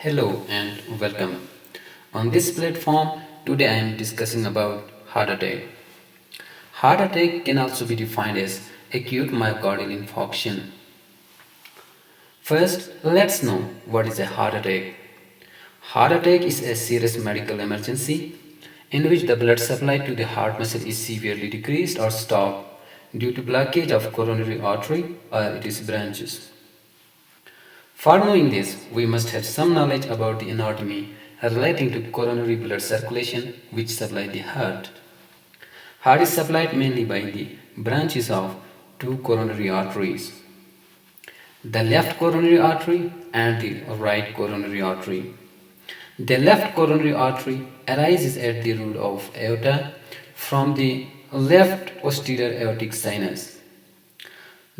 Hello and welcome. On this platform, today I am discussing about heart attack. Heart attack can also be defined as acute myocardial infarction. First, let's know what is a heart attack. Heart attack is a serious medical emergency in which the blood supply to the heart muscle is severely decreased or stopped due to blockage of coronary artery or its branches. For knowing this, we must have some knowledge about the anatomy relating to coronary blood circulation which supply the heart. Heart is supplied mainly by the branches of two coronary arteries, the left coronary artery and the right coronary artery. The left coronary artery arises at the root of aorta from the left posterior aortic sinus.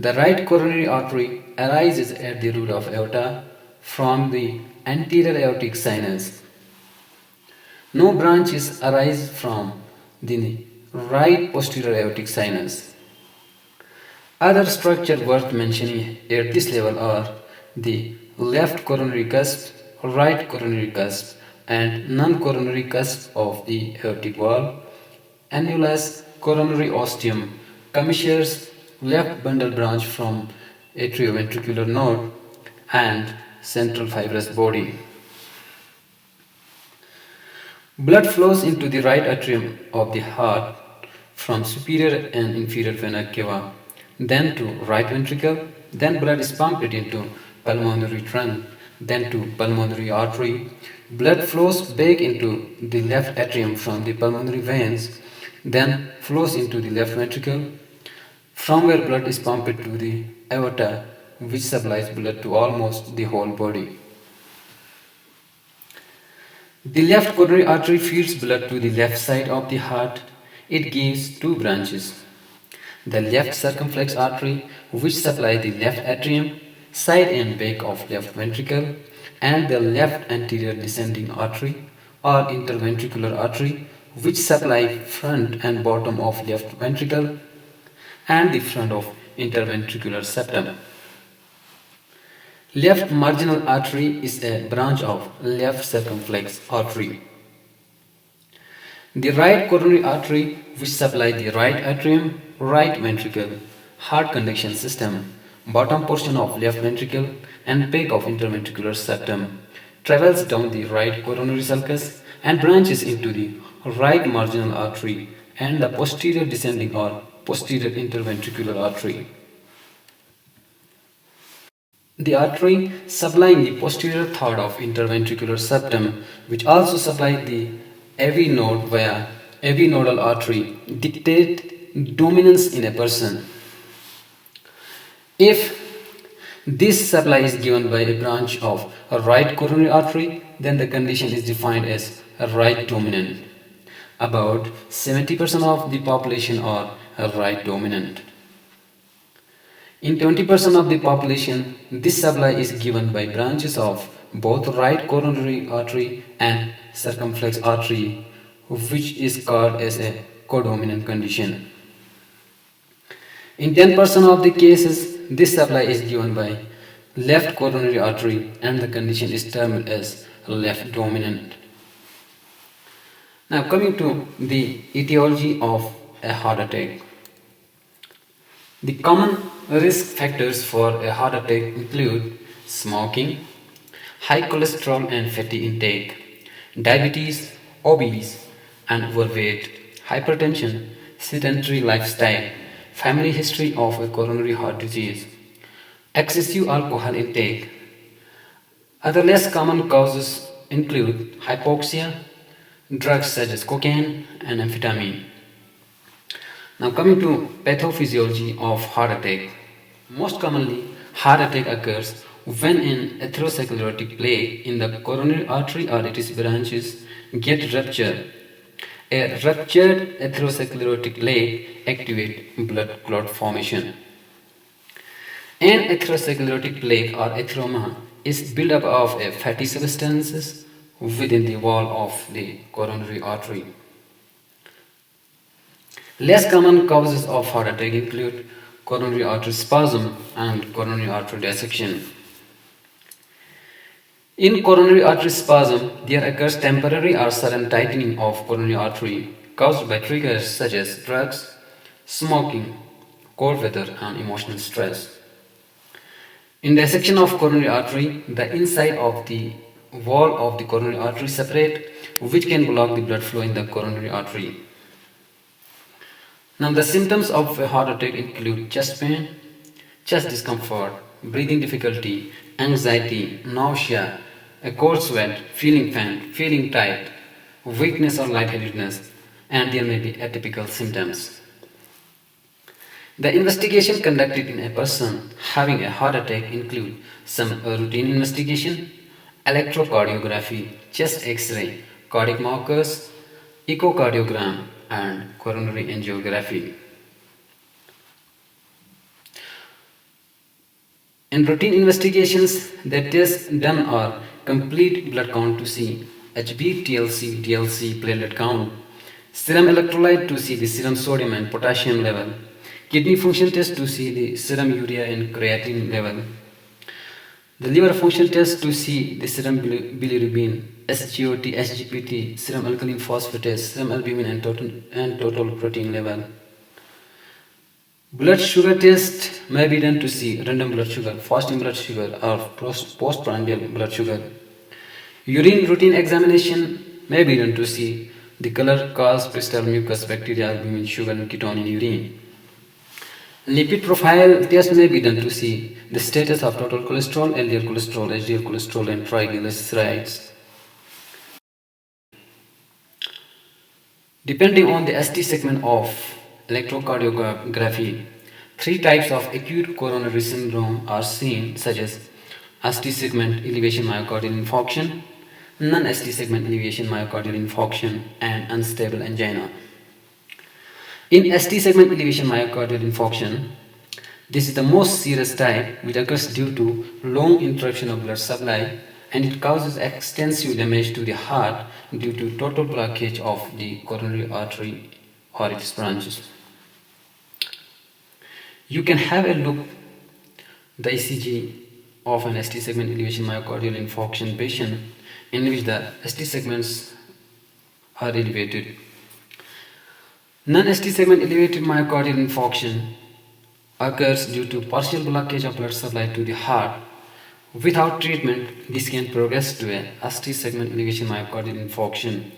The right coronary artery arises at the root of aorta from the anterior aortic sinus. No branches arise from the right posterior aortic sinus. Other structures worth mentioning at this level are the left coronary cusp, right coronary cusp, and non-coronary cusp of the aortic wall, annulus, coronary ostium, commissures, left bundle branch from atrioventricular node, and central fibrous body. Blood flows into the right atrium of the heart from superior and inferior vena cava, then to right ventricle, then blood is pumped into pulmonary trunk, then to pulmonary artery. Blood flows back into the left atrium from the pulmonary veins, then flows into the left ventricle, from where blood is pumped to the aorta, which supplies blood to almost the whole body. The left coronary artery feeds blood to the left side of the heart. It gives two branches. The left circumflex artery, which supplies the left atrium, side and back of left ventricle, and the left anterior descending artery or interventricular artery, which supply front and bottom of left ventricle and the front of interventricular septum. Left marginal artery is a branch of left circumflex artery. The right coronary artery, which supplies the right atrium, right ventricle, heart conduction system, bottom portion of left ventricle, and back of interventricular septum, travels down the right coronary sulcus and branches into the right marginal artery and the posterior descending or posterior interventricular artery. The artery supplying the posterior third of interventricular septum, which also supplies the AV node via AV nodal artery, dictate dominance in a person. If this supply is given by a branch of a right coronary artery, then the condition is defined as a right dominant. About 70% of the population are a right dominant. In 20% of the population, this supply is given by branches of both right coronary artery and circumflex artery, which is called as a codominant condition. In 10% of the cases, this supply is given by left coronary artery and the condition is termed as left dominant. Now coming to the etiology of a heart attack. The common risk factors for a heart attack include smoking, high cholesterol and fatty intake, diabetes, obese and overweight, hypertension, sedentary lifestyle, family history of a coronary heart disease, excessive alcohol intake. Other less common causes include hypoxia, drugs such as cocaine and amphetamine. Now coming to pathophysiology of heart attack. Most commonly, heart attack occurs when an atherosclerotic plaque in the coronary artery or its branches get ruptured. A ruptured atherosclerotic plaque activates blood clot formation. An atherosclerotic plaque or atheroma is built up of a fatty substances within the wall of the coronary artery. Less common causes of heart attack include coronary artery spasm and coronary artery dissection. In coronary artery spasm, there occurs temporary or sudden tightening of coronary artery caused by triggers such as drugs, smoking, cold weather, and emotional stress. In dissection of coronary artery, the inside of the wall of the coronary artery separate, which can block the blood flow in the coronary artery. Now, the symptoms of a heart attack include chest pain, chest discomfort, breathing difficulty, anxiety, nausea, a cold sweat, feeling faint, feeling tight, weakness or lightheadedness, and there may be atypical symptoms. The investigation conducted in a person having a heart attack include some routine investigation, electrocardiography, chest X-ray, cardiac markers, echocardiogram, and coronary angiography. In routine investigations, the tests done are complete blood count to see HB, TLC, DLC, platelet count, serum electrolyte to see the serum sodium and potassium level, kidney function test to see the serum urea and creatinine level, the liver function test to see the serum bilirubin, SGOT, SGPT, serum alkaline phosphatase, serum albumin and total protein level. Blood sugar test may be done to see random blood sugar, fasting blood sugar or postprandial blood sugar. Urine routine examination may be done to see the color, cause, crystal mucus, bacteria, albumin, sugar and ketone in urine. Lipid profile test may be done to see the status of total cholesterol, LDL cholesterol, HDL cholesterol and triglycerides. Depending on the ST segment of electrocardiography, three types of acute coronary syndrome are seen, such as ST segment elevation myocardial infarction, non-ST segment elevation myocardial infarction, and unstable angina. In ST segment elevation myocardial infarction, this is the most serious type, which occurs due to long interruption of blood supply, and it causes extensive damage to the heart due to total blockage of the coronary artery or its branches. You can have a look the ECG of an ST segment elevation myocardial infarction patient in which the ST segments are elevated. Non-ST segment elevated myocardial infarction occurs due to partial blockage of blood supply to the heart. Without treatment, this can progress to a ST segment elevation myocardial infarction.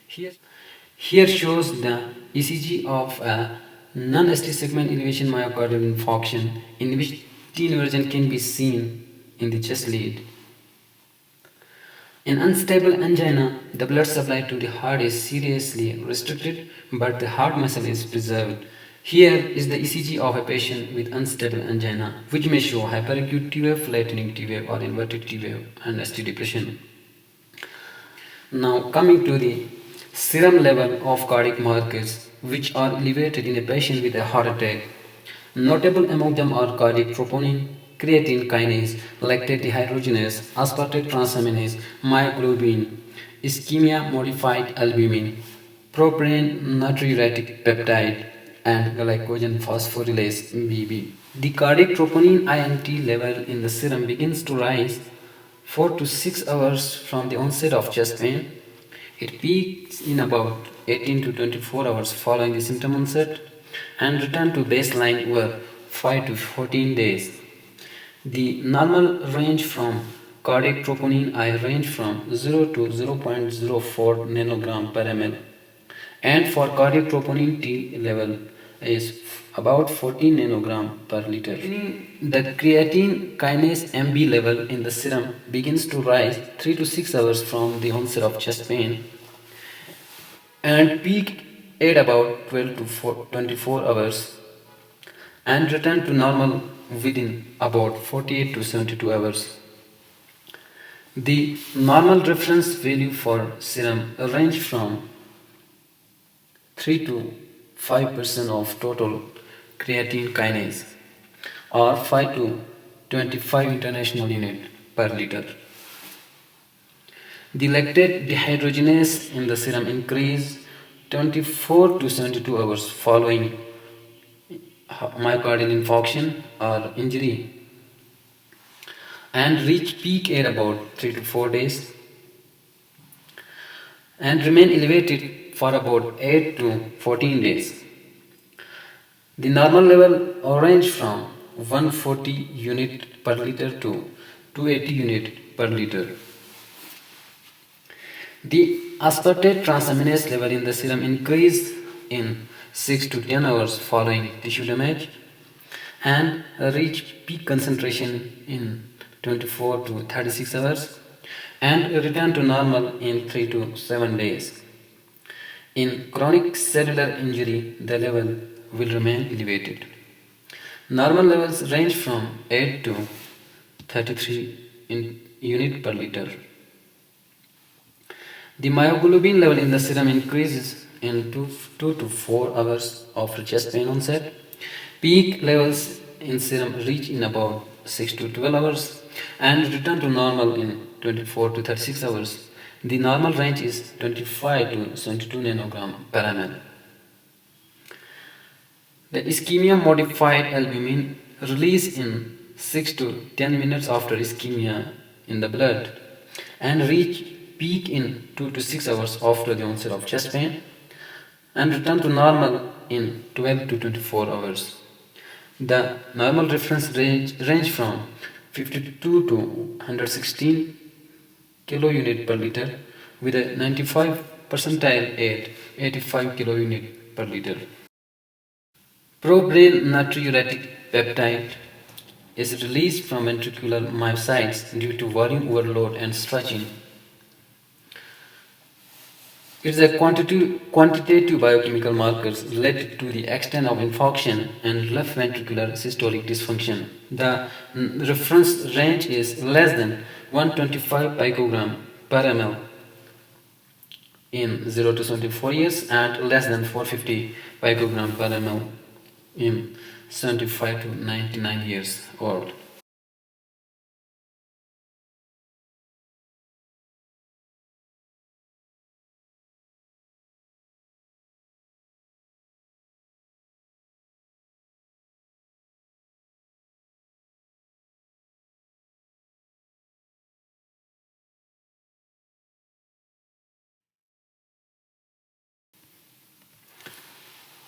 Here shows the ECG of a non-ST segment elevation myocardial infarction in which T inversion can be seen in the chest lead. In unstable angina, the blood supply to the heart is seriously restricted, but the heart muscle is preserved. Here is the ECG of a patient with unstable angina, which may show hyperacute T wave, flattening T wave, or inverted T wave and ST depression. Now, coming to the serum level of cardiac markers, which are elevated in a patient with a heart attack. Notable among them are cardiac troponin, creatine kinase, lactate dehydrogenase, aspartate transaminase, myoglobin, ischemia modified albumin, propionate natriuretic peptide, and glycogen phosphorylase BB. The cardiac troponin INT level in the serum begins to rise 4 to 6 hours from the onset of chest pain. It peaks in about 18 to 24 hours following the symptom onset and return to baseline over 5 to 14 days. The normal range from cardiac troponin I range from 0 to 0.04 nanogram per ml, and for cardiac troponin T level is about 14 nanogram per liter. The creatine kinase MB level in the serum begins to rise 3 to 6 hours from the onset of chest pain and peak at about 12 to 24 hours and return to normal within about 48 to 72 hours. The normal reference value for serum range from 3 to 5% of total creatine kinase or 5 to 25 international unit per liter. The lactate dehydrogenase in the serum increased 24 to 72 hours following myocardial infarction or injury. and reach peak at about 3 to 4 days and remain elevated for about 8 to 14 days. The normal level range from 140 unit per liter to 280 unit per liter. The aspartate transaminase level in the serum increased in 6 to 10 hours following tissue damage and reach peak concentration in 24 to 36 hours and return to normal in 3 to 7 days. In chronic cellular injury, the level will remain elevated. Normal levels range from 8 to 33 unit per liter. The myoglobin level in the serum increases in 2 to 4 hours after chest pain onset. Peak levels in serum reach in about 6 to 12 hours and return to normal in 24 to 36 hours. The normal range is 25 to 72 nanogram per ml. The ischemia modified albumin release in 6 to 10 minutes after ischemia in the blood and reach peak in 2 to 6 hours after the onset of chest pain and return to normal in 12 to 24 hours. The normal reference range from 52 to 116 kilounit per liter with a 95 percentile at 85 kilounit per liter. Probrain natriuretic peptide is released from ventricular myocytes due to volume overload and stretching. It is a quantitative biochemical marker related to the extent of infarction and left ventricular systolic dysfunction. The reference range is less than 125 picogram per ml in 0 to 74 years and less than 450 picogram per ml in 75 to 99 years old.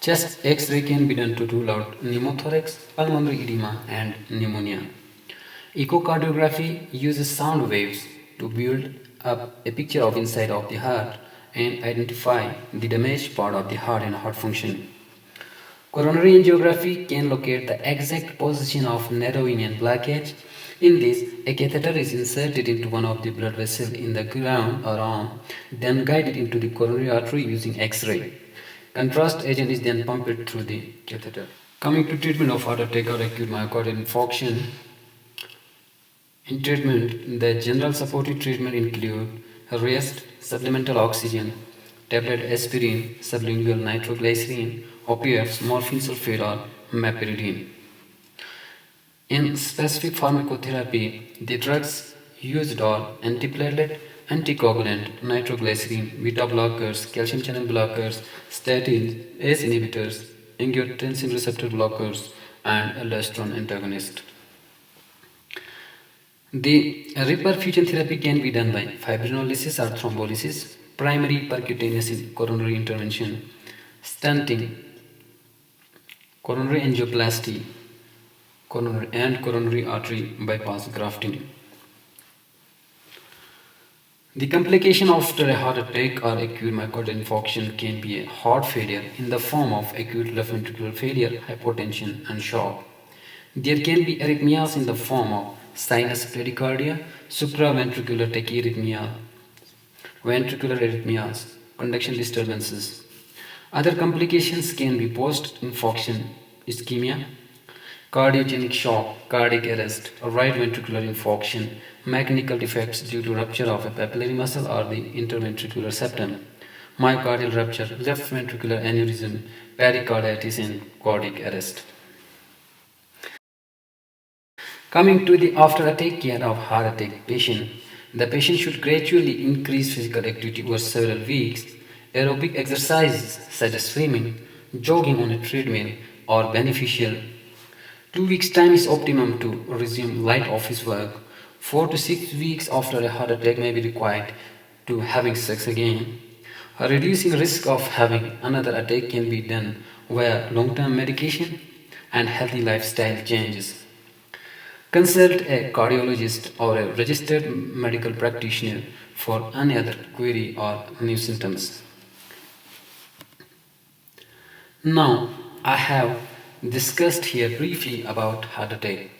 Chest X-ray can be done to rule out pneumothorax, pulmonary edema, and pneumonia. Echocardiography uses sound waves to build up a picture of inside of the heart and identify the damaged part of the heart and heart function. Coronary angiography can locate the exact position of narrowing and blockage. In this, a catheter is inserted into one of the blood vessels in the ground or arm, then guided into the coronary artery using X-ray. Contrast agent is then pumped through the catheter. Coming to treatment of heart attack or acute myocardial infarction, in treatment, the general supportive treatment include rest, supplemental oxygen, tablet aspirin, sublingual nitroglycerin, opioids, morphine sulfate or meperidine. In specific pharmacotherapy, the drugs used are antiplatelet, anticoagulant, nitroglycerin, beta blockers, calcium channel blockers, statins, ACE inhibitors, angiotensin receptor blockers, and aldosterone antagonist. The reperfusion therapy can be done by fibrinolysis or thrombolysis, primary percutaneous coronary intervention, stenting, coronary angioplasty, coronary artery bypass grafting. The complication after a heart attack or acute myocardial infarction can be a heart failure in the form of acute left ventricular failure, hypotension, and shock. There can be arrhythmias in the form of sinus bradycardia, supraventricular tachyarrhythmia, ventricular arrhythmias, conduction disturbances. Other complications can be post-infarction ischemia, cardiogenic shock, cardiac arrest, or right ventricular infarction, mechanical defects due to rupture of a papillary muscle or the interventricular septum, myocardial rupture, left ventricular aneurysm, pericarditis, and cardiac arrest. Coming to the after attack care of heart attack patient, the patient should gradually increase physical activity over several weeks. Aerobic exercises such as swimming, jogging on a treadmill are beneficial. 2 weeks time is optimum to resume light office work. 4 to 6 weeks after a heart attack may be required to having sex again. Reducing risk of having another attack can be done via long-term medication and healthy lifestyle changes. Consult a cardiologist or a registered medical practitioner for any other query or new symptoms. Now, I have discussed here briefly about heart attack.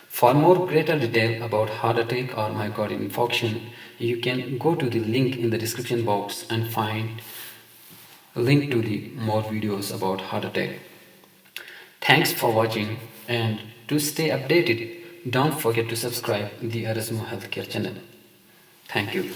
For more greater detail about heart attack or myocardial infarction, you can go to the link in the description box and find a link to the more videos about heart attack. Thanks for watching, and to stay updated, don't forget to subscribe the Erasmo Healthcare channel. Thank you.